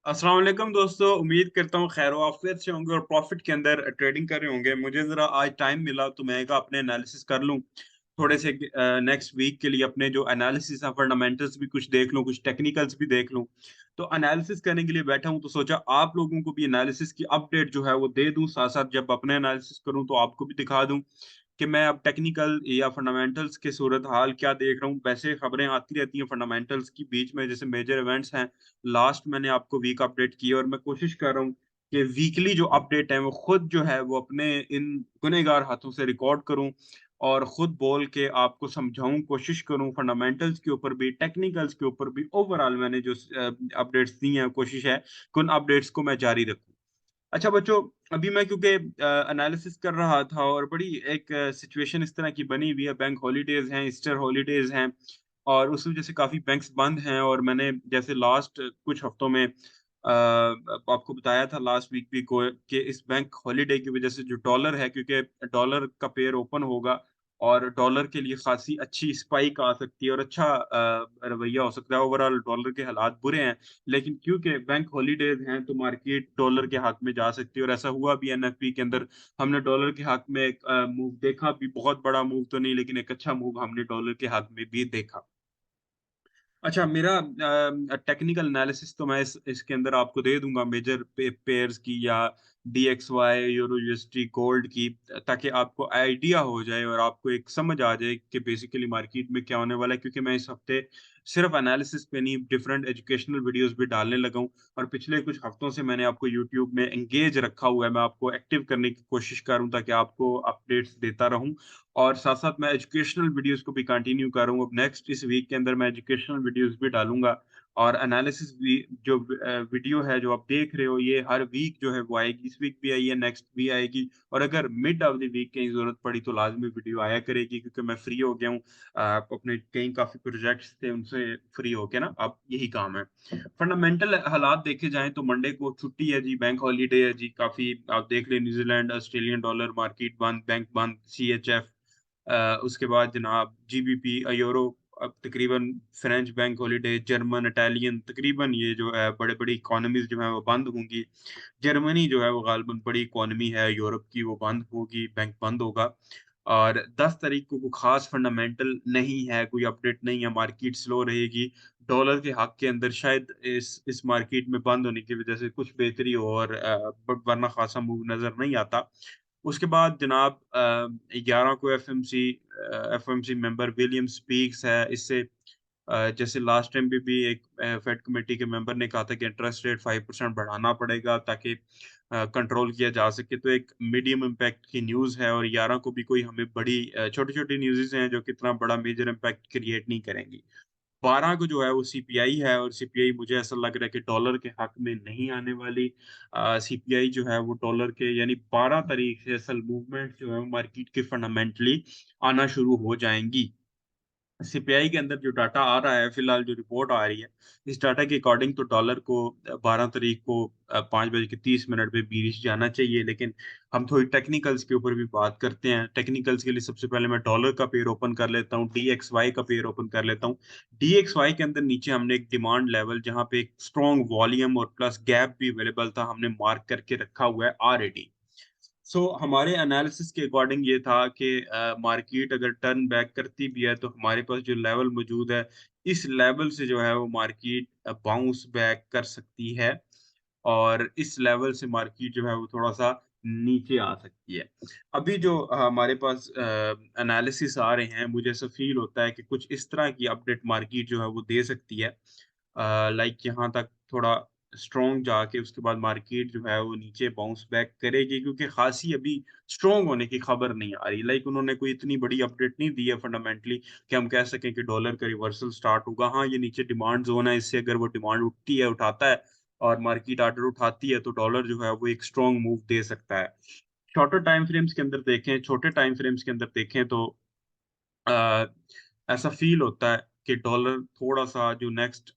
अस्सलाम वालेकुम दोस्तों, उम्मीद करता हूँ खैर आफियत से होंगे और प्रॉफिट के अंदर ट्रेडिंग कर रहे होंगे। मुझे ज़रा आज टाइम मिला तो मैं कहा अपने एनालिसिस कर लूँ। थोड़े से नेक्स्ट वीक के लिए अपने जो एनालिसिस है फंडामेंटल्स भी कुछ देख लूँ, कुछ टेक्निकल्स भी देख लूँ। तो एनालिसिस करने के लिए बैठा हूँ तो सोचा आप लोगों को भी एनालिसिस की अपडेट जो है वो दे दूँ, साथ-साथ जब अपने एनालिसिस करूँ तो आपको भी दिखा दूँ कि मैं अब टेक्निकल या फंडामेंटल्स की सूरत हाल क्या देख रहा हूँ। वैसे खबरें आती रहती हैं फंडामेंटल्स की बीच में, जैसे मेजर इवेंट्स हैं। लास्ट मैंने आपको वीक अपडेट की है और मैं कोशिश कर रहा हूँ कि वीकली जो अपडेट है वो खुद जो है वो अपने इन गुनहगार हाथों से रिकॉर्ड करूँ और खुद बोल के आपको समझाऊँ, कोशिश करूँ फंडामेंटल्स के ऊपर भी, टेक्निकल्स के ऊपर भी। ओवरऑल मैंने जो अपडेट्स दी हैं, कोशिश है कि उन अपडेट्स को मैं जारी रखूँ। अच्छा बच्चों, अभी मैं क्योंकि एनालिसिस कर रहा था और बड़ी एक सिचुएशन इस तरह की बनी हुई है, बैंक हॉलीडेज़ हैं, ईस्टर हॉलीडेज़ हैं और उस वजह से काफ़ी बैंक्स बंद हैं और मैंने जैसे लास्ट कुछ हफ्तों में आपको बताया था लास्ट वीक भी को कि इस बैंक हॉलीडे की वजह से जो डॉलर है, क्योंकि डॉलर का पेयर ओपन होगा और डॉलर के लिए खासी अच्छी स्पाइक आ सकती है और अच्छा रवैया हो सकता है। ओवरऑल डॉलर के हालात बुरे हैं, लेकिन क्योंकि बैंक हॉलीडेज हैं तो मार्केट डॉलर के हक में जा सकती है और ऐसा हुआ भी एनएफपी के अंदर। हमने डॉलर के हक में एक मूव देखा भी, बहुत बड़ा मूव तो नहीं लेकिन एक अच्छा मूव हमने डॉलर के हक में भी देखा। अच्छा, मेरा टेक्निकल एनालिसिस तो मैं इसके अंदर आपको दे दूँगा मेजर पेयर्स की या डीएक्सवाई, यूरो यूएसडी, गोल्ड की, ताकि आपको आइडिया हो जाए और आपको एक समझ आ जाए कि बेसिकली मार्केट में क्या होने वाला है। क्योंकि मैं इस हफ्ते सिर्फ एनालिसिस पे नहीं, डिफरेंट एजुकेशनल वीडियोज़ भी डालने लगा हूँ और पिछले कुछ हफ्तों से मैंने आपको यूट्यूब में एंगेज रखा हुआ है। मैं आपको एक्टिव करने की कोशिश कर रहा हूँ ताकि आपको अपडेट्स देता रहूँ और साथ-साथ मैं एजुकेशनल वीडियोज़ को भी कंटिन्यू कर रहा हूँ। अब नेक्स्ट इस वीक के अंदर मैं एजुकेशनल वीडियोज़ भी डालूँगा और एनालिसिस भी जो वीडियो है जो आप देख रहे हो, ये हर वीक जो है वो आएगी। इस वीक भी आई है, नेक्स्ट भी आएगी और अगर मिड ऑफ द वीक कहीं ज़रूरत पड़ी तो लाज़मी वीडियो आया करेगी, क्योंकि मैं फ्री हो गया हूँ। अपने कई काफ़ी प्रोजेक्ट्स थे उनसे फ्री होके ना, अब यही काम है। फंडामेंटल हालात देखे जाएँ तो मंडे को छुट्टी है जी, बैंक हॉलिडे है जी, काफ़ी आप देख लें न्यूज़ीलैंड, ऑस्ट्रेलियन डॉलर मार्केट बंद, बैंक बंद, सीएचएफ उसके बाद जनाब जीबीपी, यूरो, अब तकरीबन French bank holiday, German, Italian, तकरीबन ये जो है बड़े-बड़ी इकोनॉमीज़ जो हैं वो बंद होंगी। जर्मनी जो है वो ग़ालिबन बड़ी इकोनॉमी है यूरोप की, वो बंद होगी, बैंक बंद होगा। और 10 तारीख को कोई ख़ास फंडामेंटल नहीं है, कोई अपडेट नहीं है, मार्केट स्लो रहेगी। डॉलर के हक़ के अंदर शायद इस मार्केट में बंद होने की वज़ह से कुछ बेहतरी हो और वरना ख़ासा मूव नज़र नहीं आता। उसके बाद जनाब 11 को एफएमसी मेंबर विलियम स्पीक्स है। इससे जैसे लास्ट टाइम भी एक फेड कमेटी के मेंबर ने कहा था कि इंटरेस्ट रेट 5% बढ़ाना पड़ेगा ताकि कंट्रोल किया जा सके। तो एक मीडियम इम्पैक्ट की न्यूज़ है और 11 को भी कोई हमें बड़ी छोटी-छोटी न्यूज़ेज़ हैं जो कि इतना बड़ा मेजर इम्पैक्ट क्रिएट नहीं करेंगी। 12 को जो है वो सीपीआई है और सीपीआई मुझे ऐसा लग रहा है कि डॉलर के हक में नहीं आने वाली। सीपीआई जो है वो डॉलर के यानी 12 तारीख से असल मूवमेंट जो है मार्केट के फंडामेंटली आना शुरू हो जाएँगी। सीपीआई के अंदर जो डाटा आ रहा है, फिलहाल जो रिपोर्ट आ रही है, इस डाटा के अकॉर्डिंग तो डॉलर को 12 तारीख को 5 बज के 30 मिनट पे बीरिश जाना चाहिए। लेकिन हम थोड़ी टेक्निकल्स के ऊपर भी बात करते हैं। टेक्निकल्स के लिए सबसे पहले मैं डॉलर का पेयर ओपन कर लेता हूँ, डीएक्सवाई का पेयर ओपन कर लेता हूँ। डीएक्सवाई के अंदर नीचे हमने एक डिमांड लेवल जहाँ पे एक स्ट्रॉन्ग वॉल्यूम और प्लस गैप भी अवेलेबल था, हमने मार्क करके रखा हुआ है ऑलरेडी। हमारे एनालिसिस के अकॉर्डिंग ये था कि मार्केट अगर टर्न बैक करती भी है तो हमारे पास जो लेवल मौजूद है, इस लेवल से जो है वो मार्केट बाउंस बैक कर सकती है और इस लेवल से मार्केट जो है वो थोड़ा-सा नीचे आ सकती है। अभी जो हमारे पास एनालिसिस आ रहे हैं, मुझे ऐसा फ़ील होता है कि कुछ इस तरह की अपडेट मार्केट जो है वो दे सकती है। लाइक यहाँ तक थोड़ा स्ट्रॉन्ग जाके उसके बाद मार्केट जो है वो नीचे बाउंस बैक करेगी, क्योंकि खासी अभी स्ट्रॉन्ग होने की खबर नहीं आ रही। लाइक उन्होंने कोई इतनी बड़ी अपडेट नहीं दी है फंडामेंटली कि हम कह सकें कि डॉलर का रिवर्सल स्टार्ट होगा। हाँ, ये नीचे डिमांड ज़ोन है, इससे अगर वो डिमांड उठती है, उठाता है और मार्केट ऑर्डर उठाती है तो डॉलर जो है वो एक स्ट्रॉन्ग मूव दे सकता है। शॉर्टर टाइम फ्रेम्स के अंदर देखें, छोटे टाइम फ्रेम्स के अंदर देखें तो अ, ऐसा फ़ील होता है कि डॉलर थोड़ा-सा जो नेक्स्ट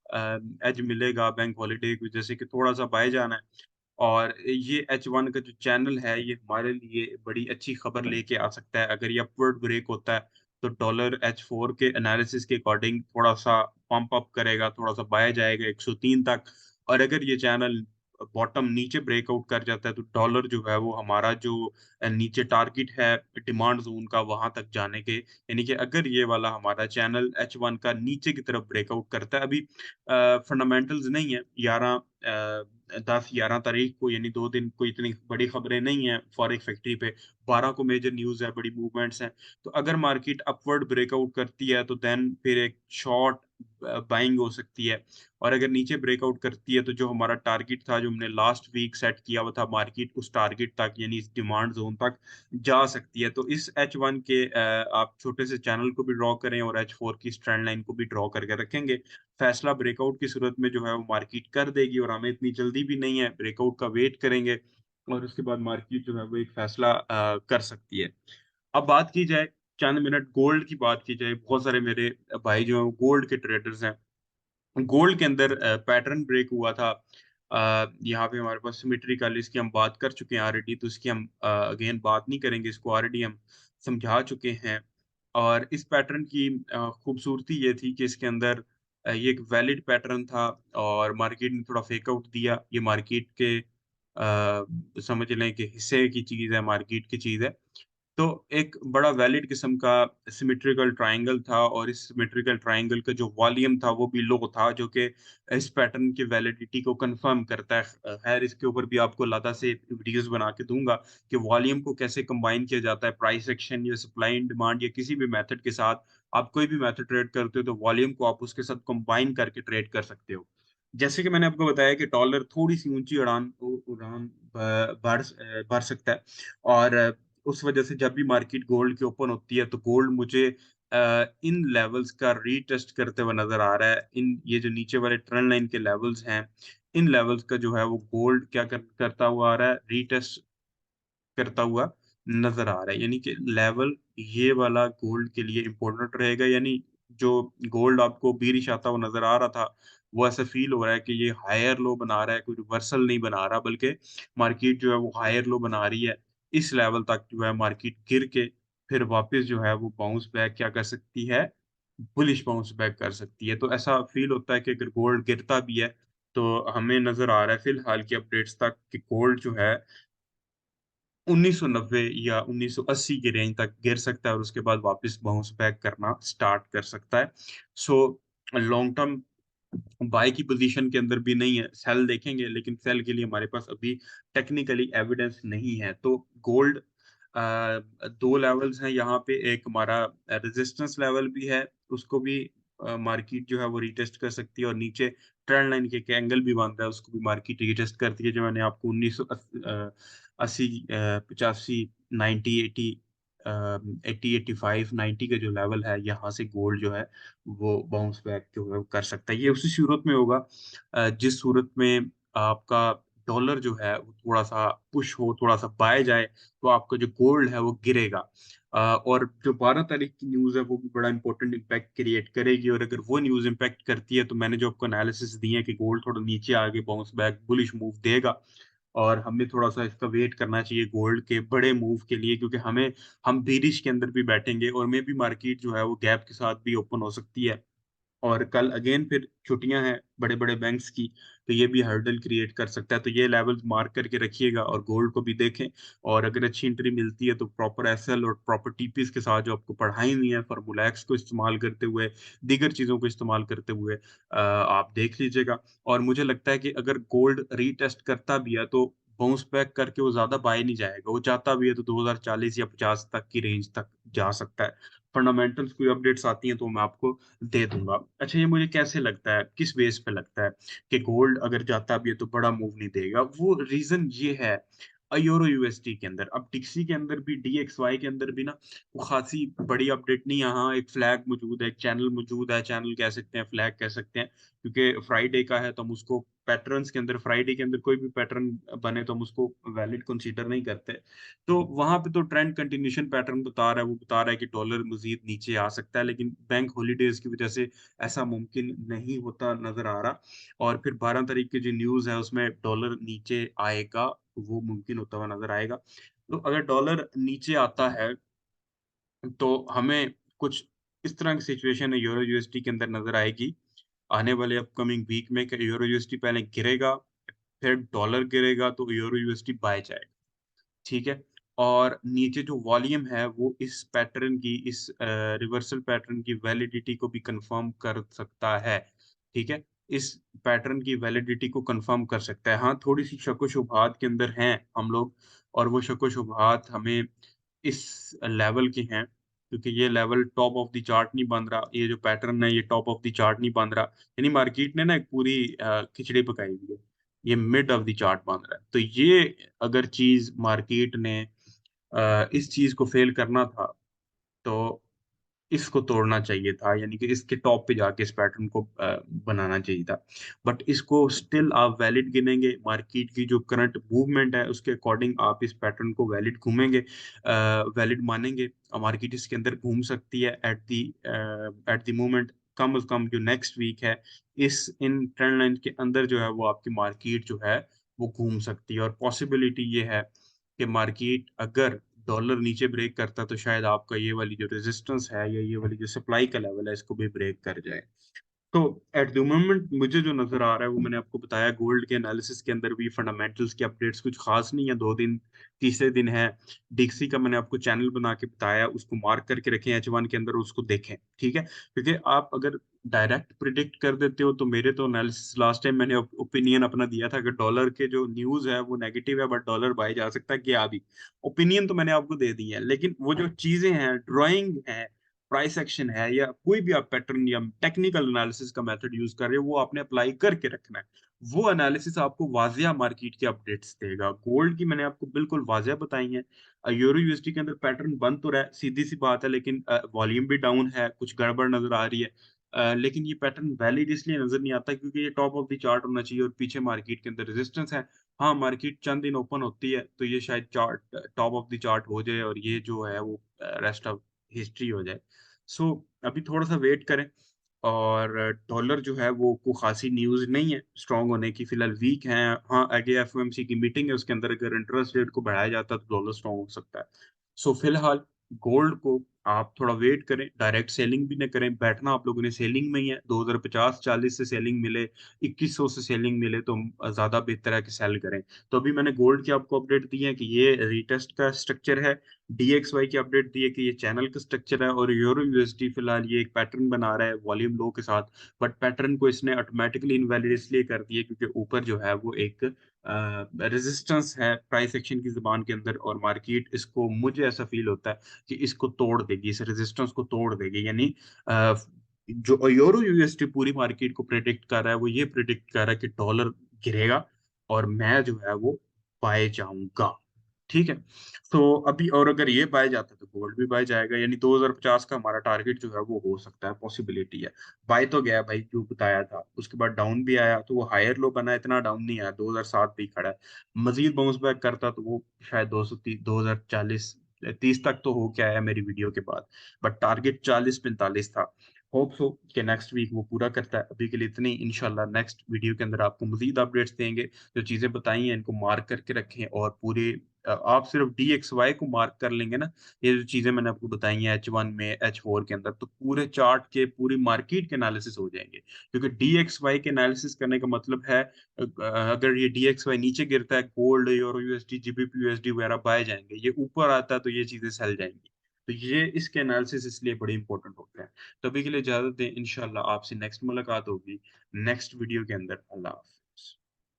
एज मिलेगा बैंक हॉलिडे की वजह से कि थोड़ा-सा बाय जाना है और ये H1 का जो चैनल है, ये हमारे लिए बड़ी अच्छी खबर लेके आ सकता है। अगर ये अपवर्ड ब्रेक होता है, तो डॉलर H4 के एनालिसिस के अकॉर्डिंग थोड़ा-सा पंप अप करेगा, थोड़ा-सा बाय जाएगा 103 तक और अगर ये चैनल बॉटम नीचे ब्रेकआउट कर जाता है तो डॉलर जो है वो हमारा जो नीचे टारगेट है डिमांड जोन का वहां तक जाने के, यानी कि अगर ये वाला हमारा चैनल H1 का नीचे की तरफ ब्रेकआउट करता है, अभी फंडामेंटल्स नहीं है 10-11 तारीख को, यानी 2 दिन कोई इतनी बड़ी खबरें नहीं है फॉरेक्स फैक्ट्री पे, 12 को मेजर न्यूज है, बड़ी मूवमेंट्स हैं। तो अगर मार्केट अपवर्ड ब्रेकआउट करती है तो देन फिर एक शॉर्ट बाइंग हो सकती है। और अगर नीचे ब्रेकआउट करती है तो जो हमारा टारगेट था, जो हमने लास्ट वीक सेट किया हुआ था, मार्केट उस टारगेट तक यानी इस डिमांड जोन तक जा सकती है। तो इस H1 के आप छोटे से चैनल को भी ड्रॉ करें और H4 की ट्रेंड लाइन को भी ड्रॉ करके रखेंगे। फैसला ब्रेकआउट की सूरत में जो है वो मार्केट कर देगी, और हमें इतनी जल्दी भी नहीं है, ब्रेकआउट का वेट करेंगे और उसके बाद मार्केट जो है वो एक फैसला कर सकती है। अब बात की जाए, चंद मिनट गोल्ड की बात की जाए, बहुत सारे मेरे भाई जो हैं गोल्ड के ट्रेडर्स हैं। गोल्ड के अंदर पैटर्न ब्रेक हुआ था। यहाँ पे हमारे पास सिमेट्रिकल, इसकी हम बात कर चुके हैं ऑलरेडी, तो इसकी हम अगेन बात नहीं करेंगे, इसको ऑलरेडी हम समझा चुके हैं। और इस पैटर्न की खूबसूरती ये थी कि इसके अंदर ये एक वैलिड पैटर्न था और मार्केट ने थोड़ा फेक आउट दिया। ये मार्केट के समझ लें कि हिस्से की चीज़ है, मार्केट की चीज़ है। तो एक बड़ा वैलिड किस्म का सिमेट्रिकल ट्रायंगल था, और इस सिमेट्रिकल ट्रायंगल का जो वॉल्यूम था वो भी लो था, जो कि इस पैटर्न की वैलिडिटी को कंफर्म करता है। खैर इसके ऊपर भी आपको लादा से वीडियोस बना के दूंगा कि वॉल्यूम को कैसे कंबाइन किया जाता है प्राइस एक्शन या सप्लाई एंड डिमांड या किसी भी मेथड के साथ। आप कोई भी मेथड ट्रेड करते हो तो वॉल्यूम को आप उसके साथ कंबाइन करके ट्रेड कर सकते हो। जैसे कि मैंने आपको बताया कि डॉलर थोड़ी सी ऊंची उड़ान उड़ान भर सकता है, और उस वजह से जब भी मार्केट गोल्ड की ओपन होती है तो गोल्ड मुझे इन लेवल्स का रीटेस्ट करते हुए नजर आ रहा है। इन ये जो नीचे वाले ट्रेंड लाइन के लेवल्स हैं, इन लेवल्स का जो है वो गोल्ड करता हुआ आ रहा है, रीटेस्ट करता हुआ नजर आ रहा है। यानी कि लेवल ये वाला गोल्ड के लिए इंपॉर्टेंट रहेगा। यानी जो गोल्ड आपको बीरिश आता हुआ नजर आ रहा था, वो ऐसा फील हो रहा है कि ये हायर लो बना रहा है, कोई रिवर्सल नहीं बना रहा, बल्कि मार्केट जो है वो हायर लो बना रही है। इस लेवल तक जो है मार्केट गिर के फिर वापस जो है वो बाउंस बैक क्या कर सकती है, बुलिश बाउंस बैक कर सकती है। तो ऐसा फील होता है कि अगर गोल्ड गिरता भी है तो हमें नजर आ रहा है फिलहाल की अपडेट्स तक कि गोल्ड जो है 1990 या 1980 की रेंज तक गिर सकता है और उसके बाद वापस बाउंस बैक करना स्टार्ट कर सकता है। सो लॉन्ग टर्म बाय की पोजीशन के अंदर भी नहीं है, सेल देखेंगे, लेकिन सेल के लिए हमारे पास अभी टेक्निकली एविडेंस नहीं है। तो गोल्ड दो लेवल्स हैं यहाँ पे, एक हमारा रेजिस्टेंस लेवल भी है, उसको भी मार्केट जो है वो रिटेस्ट कर सकती है, और नीचे ट्रेंड लाइन के एंगल भी बनता है, उसको भी मार्केट रिटेस्ट करती है। जो मैंने आपको 1980 85 90 80 85 90 का जो लेवल है, यहाँ से गोल्ड जो है वो बाउंस बैक जो है वो कर सकता है। ये उसी सूरत में होगा जिस सूरत में आपका डॉलर जो है वो थोड़ा सा पुश हो, थोड़ा सा बाय जाए, तो आपका जो गोल्ड है वो गिरेगा। और जो 12 तारीख की न्यूज़ है वो भी बड़ा इंपॉर्टेंट इम्पैक्ट क्रिएट करेगी, और अगर वो न्यूज़ इम्पैक्ट करती है तो मैंने जो आपको एनालिसिस दिए है कि गोल्ड थोड़ा नीचे आगे बाउंस बैक बुलिश मूव देगा, और हमें थोड़ा सा इसका वेट करना चाहिए गोल्ड के बड़े मूव के लिए, क्योंकि हम बीरिश के अंदर भी बैठेंगे और मे भी मार्केट जो है वो गैप के साथ भी ओपन हो सकती है। और कल अगेन फिर छुट्टियां हैं बड़े बड़े बैंक्स की, तो ये भी हर्डल क्रिएट कर सकता है। तो ये लेवल मार्क करके रखिएगा और गोल्ड को भी देखें। और अगर अच्छी एंट्री मिलती है तो प्रॉपर एसएल और प्रॉपर टीपीस के साथ जो आपको पढ़ाई हुई है, फार्मूला एक्स को इस्तेमाल करते हुए, दीगर चीजों को इस्तेमाल करते हुए आप देख लीजिएगा। और मुझे लगता है कि अगर गोल्ड रीटेस्ट करता भी है तो बाउंस बैक करके वो ज्यादा बाय नहीं जाएगा, वो जाता भी है तो 2040 या 50 तक की रेंज तक जा सकता है। फंडामेंटल्स कोई अपडेट्स आती हैं तो मैं आपको दे दूंगा। अच्छा, ये मुझे कैसे लगता है, किस बेस पे लगता है कि गोल्ड अगर जाता भी है तो बड़ा मूव नहीं देगा? वो रीजन ये है, यूरो यूएसडी के अंदर, अब डिक्सी के अंदर भी, डीएक्सवाई के अंदर भी ना वो खासी बड़ी अपडेट नहीं। यहाँ एक फ्लैग मौजूद है, एक चैनल मौजूद है, चैनल कह सकते हैं, फ्लैग कह सकते हैं, क्योंकि फ्राइडे का है तो हम उसको पैटर्न्स के अंदर, फ्राइडे के अंदर कोई भी पैटर्न बने तो हम उसको वैलिड कंसीडर नहीं करते। तो वहां पे तो ट्रेंड कंटिन्यूशन पैटर्न बता रहा है, वो बता रहा है कि डॉलर मजीद नीचे आ सकता है, लेकिन बैंक हॉलीडेज की वजह से ऐसा मुमकिन नहीं होता नजर आ रहा। और फिर 12 तारीख की जो न्यूज है उसमें डॉलर नीचे आएगा, वो मुमकिन होता हुआ नजर आएगा। तो अगर डॉलर नीचे आता है तो हमें कुछ इस तरह की सिचुएशन यूरो यूएसडी के अंदर नजर आएगी आने वाले अपकमिंग वीक में कि यूरो यूएसडी पहले गिरेगा, फिर डॉलर गिरेगा तो यूरो यूएसडी बाय जाएगा। ठीक है? और नीचे जो वॉल्यूम है वो इस पैटर्न की इस रिवर्सल पैटर्न की वैलिडिटी को भी कंफर्म कर सकता है। ठीक है? इस पैटर्न की वैलिडिटी को कंफर्म कर सकता है। हाँ, थोड़ी-सी शक-ओ-शुबहात के अंदर हैं हम लोग और वो शक-ओ-शुबहात हमें इस लेवल के हैं क्योंकि ये level top of the chart नहीं बन रहा। ये जो पैटर्न है ये टॉप ऑफ द चार्ट नहीं बन रहा। यानी मार्केट ने ना एक पूरी खिचड़ी पकाई हुई है। ये मिड ऑफ द चार्ट बन रहा है। तो ये अगर चीज़ मार्केट ने इस चीज़ को फ़ेल करना था, तो इसको तोड़ना चाहिए था, यानी कि इसके टॉप पे जाके इस पैटर्न को बनाना चाहिए था। बट इसको स्टिल आप वैलिड गिनेंगे, मार्केट की जो करंट मूवमेंट है, उसके अकॉर्डिंग आप इस पैटर्न को वैलिड घूमेंगे वैलिड मानेंगे। मार्केट इसके अंदर घूम सकती है एट द मोमेंट कम से कम जो नेक्स्ट वीक है, इस इन ट्रेंड लाइन के अंदर जो है वो आपकी मार्केट जो है, वो घूम सकती है और पॉसिबिलिटी ये है कि मार्केट अगर डॉलर नीचे ब्रेक करता तो शायद आपका ये वाली जो रेजिस्टेंस है या ये वाली जो सप्लाई का लेवल है इसको भी ब्रेक कर जाए। तो एट द मोमेंट मुझे जो नज़र आ रहा है वो मैंने आपको बताया गोल्ड के एनालिसिस के अंदर भी फंडामेंटल्स की अपडेट्स कुछ खास नहीं है 2 दिन, तीसरे दिन है। डिक्सी का मैंने आपको चैनल बना के बताया उसको मार्क करके रखें H1 के अंदर उसको देखें, ठीक है? क्योंकि आप अगर डायरेक्ट प्रिडिक्ट कर देते हो तो मेरे तो एनालिसिस लास्ट टाइम मैंने ओपिनियन अपना दिया था कि डॉलर के जो न्यूज़ है वो नेगेटिव है बट डॉलर बाय जा सकता है क्या भी। ओपिनियन तो मैंने आपको दे दी है, लेकिन वो जो चीज़ें हैं, ड्राइंग है प्राइस एक्शन है या कोई भी आप पैटर्न या टेक्निकल एनालिसिस का मेथड यूज कर रहे हो वो आपने अप्लाई करके रखना है। वो एनालिसिस आपको वाजिया मार्केट के अपडेट्स देगा। गोल्ड की मैंने आपको बिल्कुल वाजिया बताई है। यूरो यूएसडी के अंदर पैटर्न बन तो रहा है, सीधी सी बात है, लेकिन वॉल्यूम भी डाउन है, कुछ गड़बड़ नजर आ रही है। लेकिन ये पैटर्न वैलिड इसलिए नजर नहीं आता क्योंकि ये टॉप ऑफ द चार्ट होना चाहिए और पीछे मार्केट के अंदर रेजिस्टेंस है। हाँ, मार्केट चंद दिन ओपन होती है तो ये शायद chart top of the chart हो जाए और ये जो है वो रेस्ट ऑफ हिस्ट्री हो जाए। सो अभी थोड़ा-सा वेट करें और डॉलर जो है वो को खासी न्यूज़ नहीं है स्ट्रॉन्ग होने की, फिलहाल वीक है। हाँ, आगे एफओएमसी की मीटिंग है, उसके अंदर अगर इंटरेस्ट रेट को बढ़ाया जाता है तो डॉलर स्ट्रॉन्ग हो सकता है। सो फिलहाल गोल्ड को आप थोड़ा वेट करें, डायरेक्ट सेलिंग भी ना करें, बैठना आप लोगों ने सेलिंग में ही है। 2050-40 से सेलिंग मिले, 2100 से सेलिंग मिले तो ज़्यादा बेहतर है कि सेल करें। तो अभी मैंने गोल्ड की आपको अपडेट दी है कि ये रीटेस्ट का स्ट्रक्चर है, डीएक्सवाई की अपडेट दी है कि ये चैनल का स्ट्रक्चर है और यूरो यूएसडी फिलहाल ये एक पैटर्न बना रहा है वॉल्यूम लो के साथ। बट पैटर्न को इसने ऑटोमेटिकली इनवैलिड इसलिए कर दिया क्योंकि ऊपर जो है वो एक रेजिस्टेंस है प्राइस एक्शन की जुबान के अंदर और मार्केट इसको मुझे ऐसा फील होता है कि इसको तोड़ देगी, इस रेजिस्टेंस को तोड़ देगी। यानी अ, जो यूरो यूएसडी पूरी मार्केट को प्रेडिक्ट कर रहा है वो ये प्रेडिक्ट कर रहा है कि डॉलर गिरेगा और मैं जो है वो बाय जाऊंगा। ठीक है? तो अभी और अगर ये बाय जाता है तो गोल्ड भी बाय जाएगा, यानी 2050 का हमारा टारगेट जो है वो हो सकता है, पॉसिबिलिटी है। बाय तो गया भाई जो बताया था, उसके बाद डाउन भी आया तो वो हायर लो बना, इतना डाउन नहीं आया, 2007 पे ही खड़ा है। मजीद बाउंस बैक करता तो वो शायद 230 2040 30 तक तो हो क्या है मेरी वीडियो के बाद, बट टारगेट 40-45 था। होप सो कि नेक्स्ट वीक वो पूरा करता है। अभी के लिए इतनी, इंशाल्लाह नेक्स्ट वीडियो के अंदर आपको मजीद अपडेट्स देंगे। जो चीजें बताई हैं इनको मार्क करके रखें और पूरे आप सिर्फ डी एक्स वाई को मार्क कर लेंगे ना, ये जो चीजें मैंने आपको बताई हैं H1 में H4 के अंदर, तो पूरे चार्ट के पूरी मार्केट के एनालिसिस हो जाएंगे। क्योंकि डी एक्स वाई के एनालिसिस करने का मतलब है अगर ये डी एक्स वाई नीचे गिरता है gold euro USD GBP USD वगैरह बाय जाएंगे, ये ऊपर आता है तो ये चीजें सेल जाएंगी। तो ये इसके एनालिसिस इसलिए बड़े इंपॉर्टेंट होते हैं। तो अभी के लिए इजाजत दें, इंशाल्लाह आपसे नेक्स्ट मुलाकात होगी नेक्स्ट वीडियो के अंदर। अल्लाह हाफ़िज़।